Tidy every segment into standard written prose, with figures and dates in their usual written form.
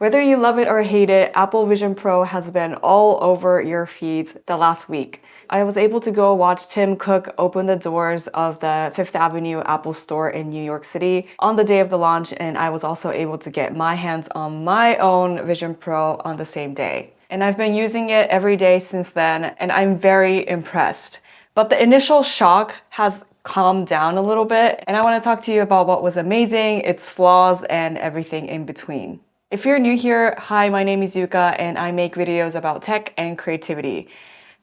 Whether you love it or hate it, Apple Vision Pro has been all over your feeds the last week. I was able to go watch Tim Cook open the doors of the Fifth Avenue Apple Store in New York City on the day of the launch, and I was also able to get my hands on my own Vision Pro on the same day. And I've been using it every day since then, and I'm very impressed. But the initial shock has calmed down a little bit, and I want to talk to you about what was amazing, its flaws, and everything in between. If you're new here, hi, my name is Yuka, and I make videos about tech and creativity.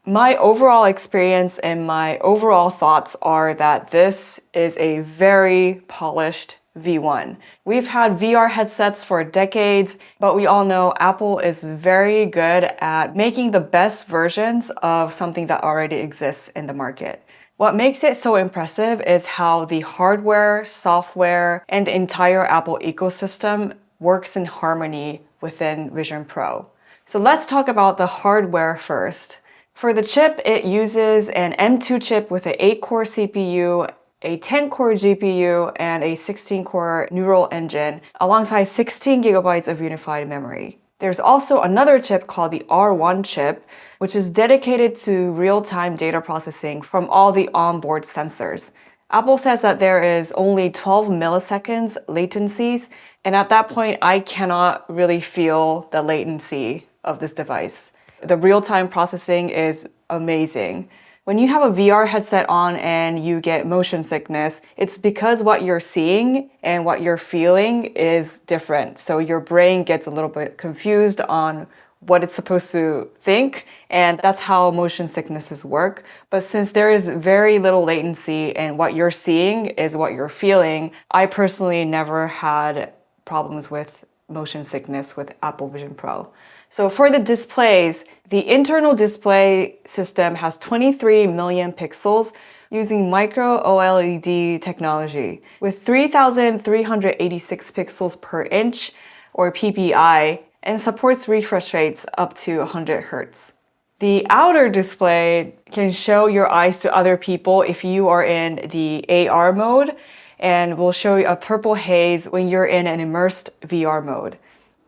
My overall experience and my overall thoughts are that this is a very polished V1. We've had VR headsets for decades, but we all know Apple is very good at making the best versions of something that already exists in the market. What makes it so impressive is how the hardware, software, and the entire Apple ecosystem works in harmony within Vision Pro. So let's talk about the hardware first. For the chip, it uses an M2 chip with an 8-core CPU, a 10-core GPU, and a 16-core neural engine, alongside 16 gigabytes of unified memory. There's also another chip called the R1 chip, which is dedicated to real-time data processing from all the onboard sensors. Apple says that there is only 12 milliseconds latencies, and at that point, I cannot really feel the latency of this device. The real-time processing is amazing. When you have a VR headset on and you get motion sickness, it's because what you're seeing and what you're feeling is different. So your brain gets a little bit confused on what it's supposed to think, and that's how motion sicknesses work. But since there is very little latency and what you're seeing is what you're feeling, I personally never had problems with motion sickness with Apple Vision Pro. So for the displays, the internal display system has 23 million pixels using micro OLED technology with 3,386 pixels per inch or PPI, and supports refresh rates up to 100 Hz. The outer display can show your eyes to other people if you are in the AR mode, and will show you a purple haze when you're in an immersed VR mode.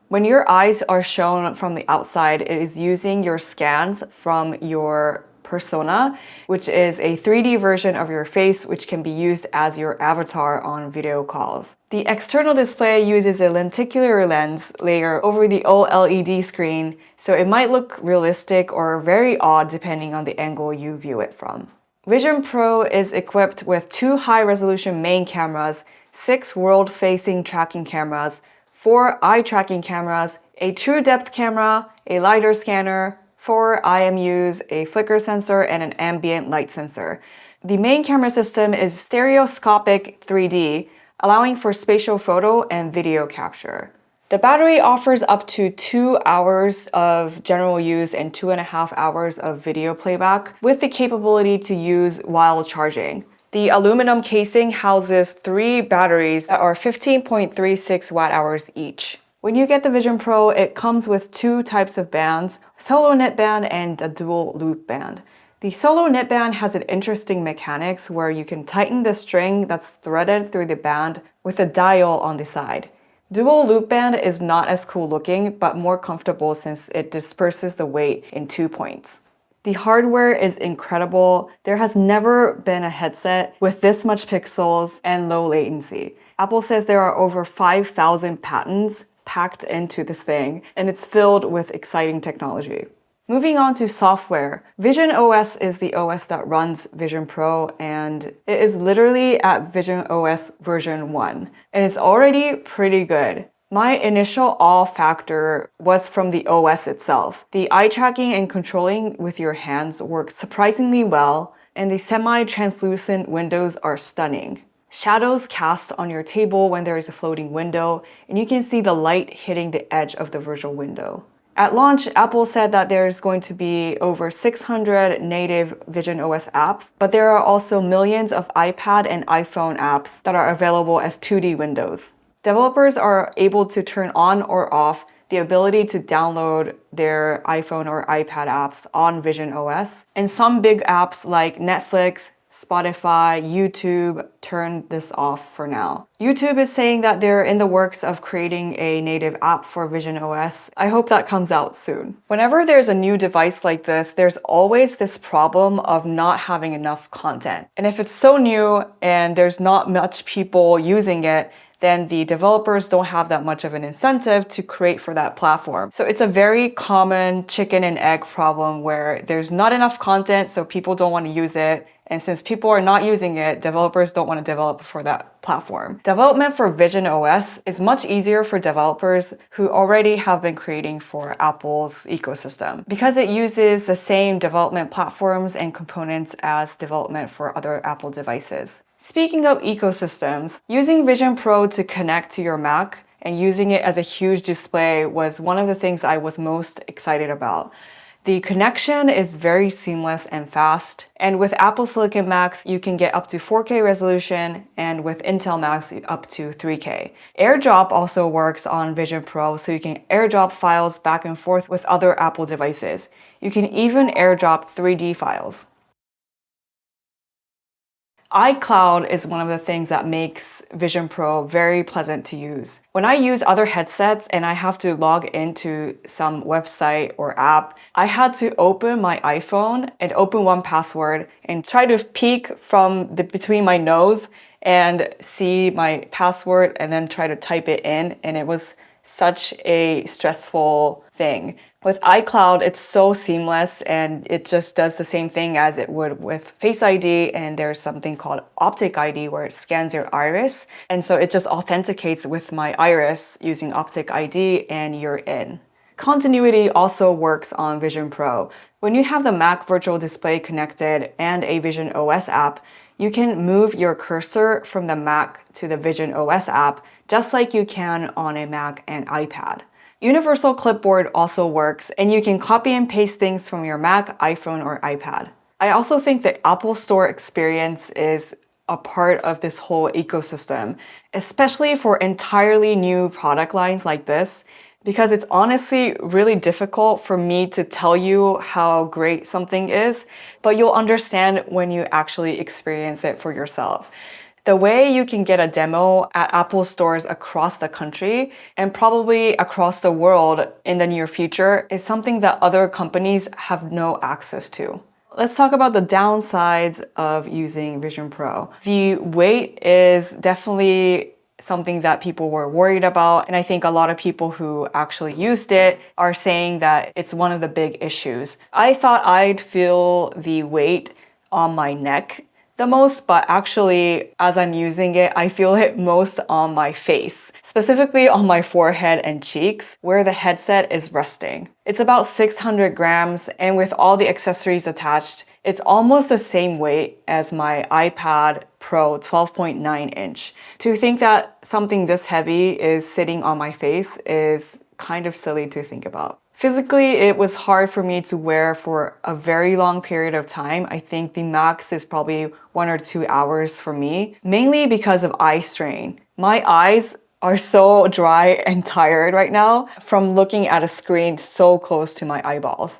When your eyes are shown from the outside, it is using your scans from your persona, which is a 3D version of your face, which can be used as your avatar on video calls. The external display uses a lenticular lens layer over the OLED screen, so it might look realistic or very odd depending on the angle you view it from. Vision Pro is equipped with 2 high-resolution main cameras, 6 world-facing tracking cameras, 4 eye-tracking cameras, a true depth camera, a LiDAR scanner, 4 IMUs, a flicker sensor, and an ambient light sensor. The main camera system is stereoscopic 3D, allowing for spatial photo and video capture. The battery offers up to 2 hours of general use and 2.5 hours of video playback, with the capability to use while charging. The aluminum casing houses 3 batteries that are 15.36 watt-hours each. When you get the Vision Pro, it comes with 2 types of bands, solo knit band and a dual loop band. The solo knit band has an interesting mechanics where you can tighten the string that's threaded through the band with a dial on the side. Dual loop band is not as cool looking, but more comfortable since it disperses the weight in 2 points. The hardware is incredible. There has never been a headset with this much pixels and low latency. Apple says there are over 5,000 patents packed into this thing, and it's filled with exciting technology. Moving on to software, Vision OS is the OS that runs Vision Pro, and it is literally at Vision OS version 1, and it's already pretty good. My initial awe factor was from the OS itself. The eye tracking and controlling with your hands works surprisingly well, and the semi-translucent windows are stunning. Shadows cast on your table when there is a floating window, and you can see the light hitting the edge of the virtual window. At launch, Apple said that there's going to be over 600 native Vision OS apps, but there are also millions of iPad and iPhone apps that are available as 2D windows. Developers are able to turn on or off the ability to download their iPhone or iPad apps on Vision OS, and some big apps like Netflix, Spotify, YouTube turned this off for now. YouTube is saying that they're in the works of creating a native app for Vision OS. I hope that comes out soon. Whenever there's a new device like this, there's always this problem of not having enough content. And if it's so new and there's not much people using it, then the developers don't have that much of an incentive to create for that platform. So it's a very common chicken and egg problem where there's not enough content, so people don't want to use it. And since people are not using it, developers don't want to develop for that platform. Development for Vision OS is much easier for developers who already have been creating for Apple's ecosystem because it uses the same development platforms and components as development for other Apple devices. Speaking of ecosystems, using Vision Pro to connect to your Mac and using it as a huge display was one of the things I was most excited about. The connection is very seamless and fast, and with Apple Silicon Macs, you can get up to 4K resolution, and with Intel Macs, up to 3K. AirDrop also works on Vision Pro, so you can AirDrop files back and forth with other Apple devices. You can even AirDrop 3D files. iCloud is one of the things that makes Vision Pro very pleasant to use. When I use other headsets and I have to log into some website or app, I had to open my iPhone and open 1Password and try to peek from between my nose and see my password and then try to type it in, and it was such a stressful thing. With iCloud, it's so seamless and it just does the same thing as it would with Face ID, and there's something called Optic ID where it scans your iris, and so it just authenticates with my iris using Optic ID and you're in. Continuity also works on Vision Pro. When you have the Mac Virtual Display connected and a Vision OS app, you can move your cursor from the Mac to the Vision OS app just like you can on a Mac and iPad. Universal Clipboard also works, and you can copy and paste things from your Mac, iPhone, or iPad. I also think the Apple Store experience is a part of this whole ecosystem, especially for entirely new product lines like this, because it's honestly really difficult for me to tell you how great something is, but you'll understand when you actually experience it for yourself. The way you can get a demo at Apple stores across the country and probably across the world in the near future is something that other companies have no access to. Let's talk about the downsides of using Vision Pro. The weight is definitely something that people were worried about, and I think a lot of people who actually used it are saying that it's one of the big issues. I thought I'd feel the weight on my neck the most, but actually as I'm using it, I feel it most on my face, specifically on my forehead and cheeks where the headset is resting. It's about 600 grams, and with all the accessories attached, it's almost the same weight as my iPad Pro 12.9 inch. To think that something this heavy is sitting on my face is kind of silly to think about. Physically, it was hard for me to wear for a very long period of time. I think the max is probably 1 or 2 hours for me, mainly because of eye strain. My eyes are so dry and tired right now from looking at a screen so close to my eyeballs.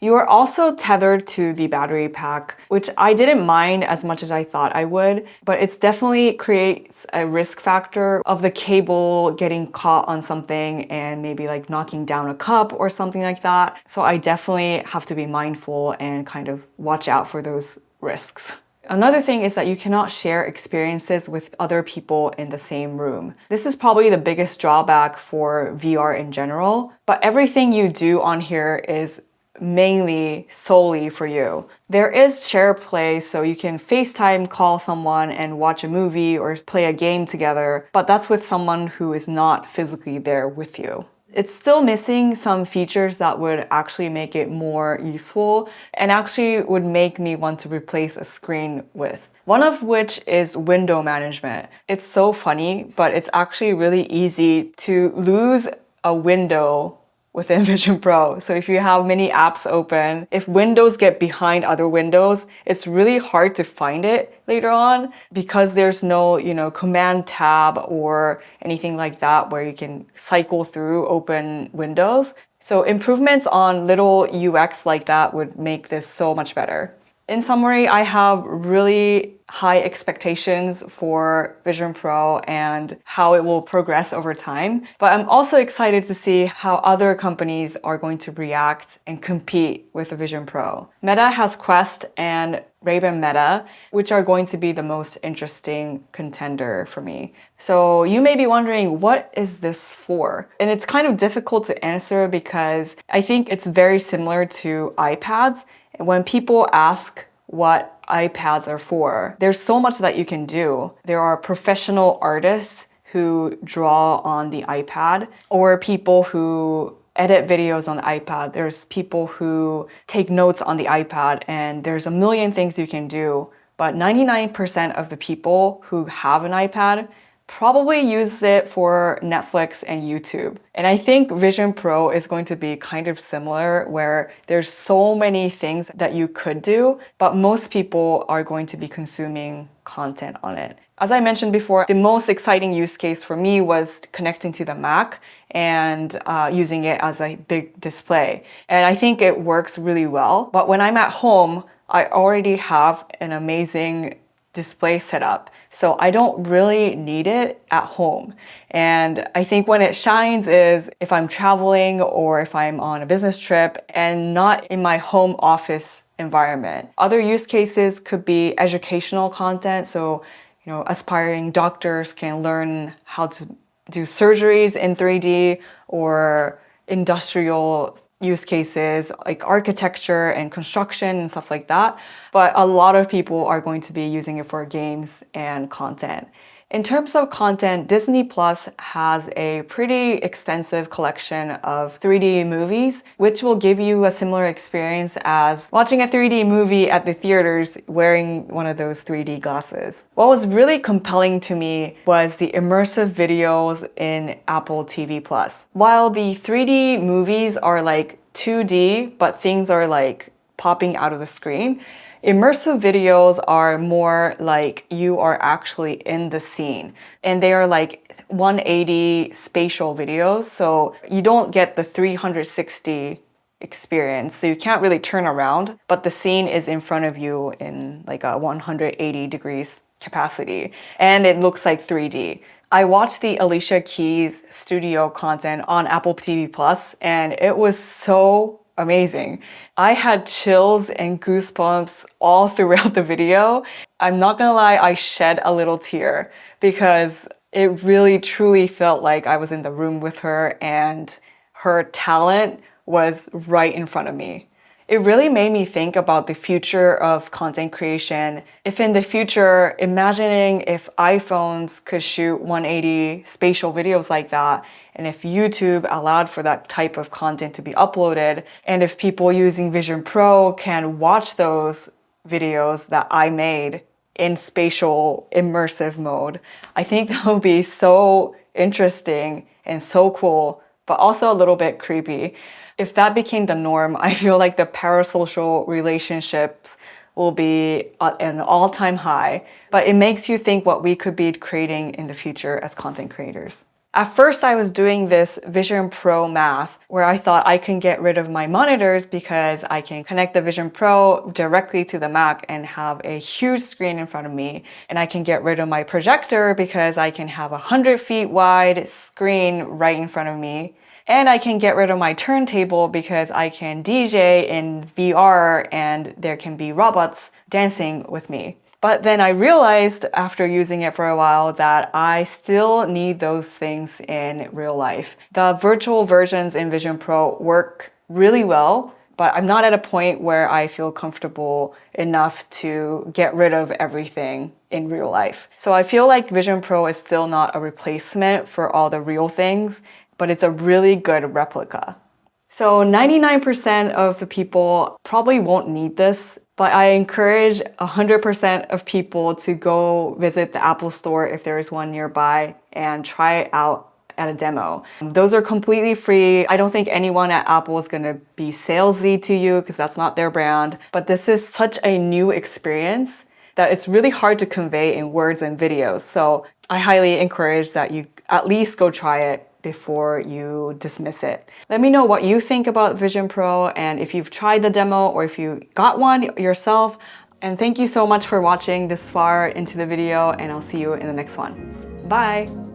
You are also tethered to the battery pack, which I didn't mind as much as I thought I would, but it definitely creates a risk factor of the cable getting caught on something and maybe like knocking down a cup or something like that. So I definitely have to be mindful and kind of watch out for those risks. Another thing is that you cannot share experiences with other people in the same room. This is probably the biggest drawback for VR in general, but everything you do on here is mainly solely for you. There is share play, so you can FaceTime call someone and watch a movie or play a game together, but that's with someone who is not physically there with you. It's still missing some features that would actually make it more useful and actually would make me want to replace a screen with. One of which is window management. It's so funny, but it's actually really easy to lose a window within Vision Pro. So if you have many apps open, if windows get behind other windows, it's really hard to find it later on because there's no, command tab or anything like that where you can cycle through open windows. So improvements on little UX like that would make this so much better. In summary, I have really high expectations for Vision Pro and how it will progress over time. But I'm also excited to see how other companies are going to react and compete with the Vision Pro. Meta has Quest and Ray-Ban Meta, which are going to be the most interesting contender for me. So you may be wondering, what is this for? And it's kind of difficult to answer because I think it's very similar to iPads. And when people ask what iPads are for, there's so much that you can do. There are professional artists who draw on the iPad, or people who edit videos on the iPad. There's people who take notes on the iPad, and there's a million things you can do. But 99% of the people who have an iPad probably use it for Netflix and YouTube. And I think Vision Pro is going to be kind of similar, where there's so many things that you could do, but most people are going to be consuming content on it. As I mentioned before, the most exciting use case for me was connecting to the Mac and using it as a big display. And I think it works really well. But when I'm at home, I already have an amazing display setup. So I don't really need it at home. And I think when it shines is if I'm traveling or if I'm on a business trip and not in my home office environment. Other use cases could be educational content. So, aspiring doctors can learn how to do surgeries in 3D, or industrial use cases like architecture and construction and stuff like that. But a lot of people are going to be using it for games and content. In terms of content, Disney Plus has a pretty extensive collection of 3D movies, which will give you a similar experience as watching a 3D movie at the theaters wearing one of those 3D glasses. What was really compelling to me was the immersive videos in Apple TV Plus. While the 3D movies are like 2D, but things are like popping out of the screen, immersive videos are more like you are actually in the scene, and they are like 180 spatial videos, so you don't get the 360 experience. So you can't really turn around, but the scene is in front of you in like a 180 degrees capacity, and it looks like 3D. I watched the Alicia Keys studio content on Apple TV Plus, and it was so amazing. I had chills and goosebumps all throughout the video. I'm not gonna lie, I shed a little tear because it really truly felt like I was in the room with her and her talent was right in front of me. It really made me think about the future of content creation. If in the future, imagining if iPhones could shoot 180 spatial videos like that, and if YouTube allowed for that type of content to be uploaded, and if people using Vision Pro can watch those videos that I made in spatial immersive mode, I think that would be so interesting and so cool, but also a little bit creepy. If that became the norm, I feel like the parasocial relationships will be at an all-time high, but it makes you think what we could be creating in the future as content creators. At first, I was doing this Vision Pro math where I thought I can get rid of my monitors because I can connect the Vision Pro directly to the Mac and have a huge screen in front of me. And I can get rid of my projector because I can have 100 feet wide screen right in front of me. And I can get rid of my turntable because I can DJ in VR and there can be robots dancing with me. But then I realized after using it for a while that I still need those things in real life. The virtual versions in Vision Pro work really well, but I'm not at a point where I feel comfortable enough to get rid of everything in real life. So I feel like Vision Pro is still not a replacement for all the real things, but it's a really good replica. So 99% of the people probably won't need this, but I encourage 100% of people to go visit the Apple Store if there is one nearby and try it out at a demo. Those are completely free. I don't think anyone at Apple is gonna be salesy to you because that's not their brand, but this is such a new experience that it's really hard to convey in words and videos. So I highly encourage that you at least go try it before you dismiss it. Let me know what you think about Vision Pro and if you've tried the demo or if you got one yourself. And thank you so much for watching this far into the video, and I'll see you in the next one. Bye!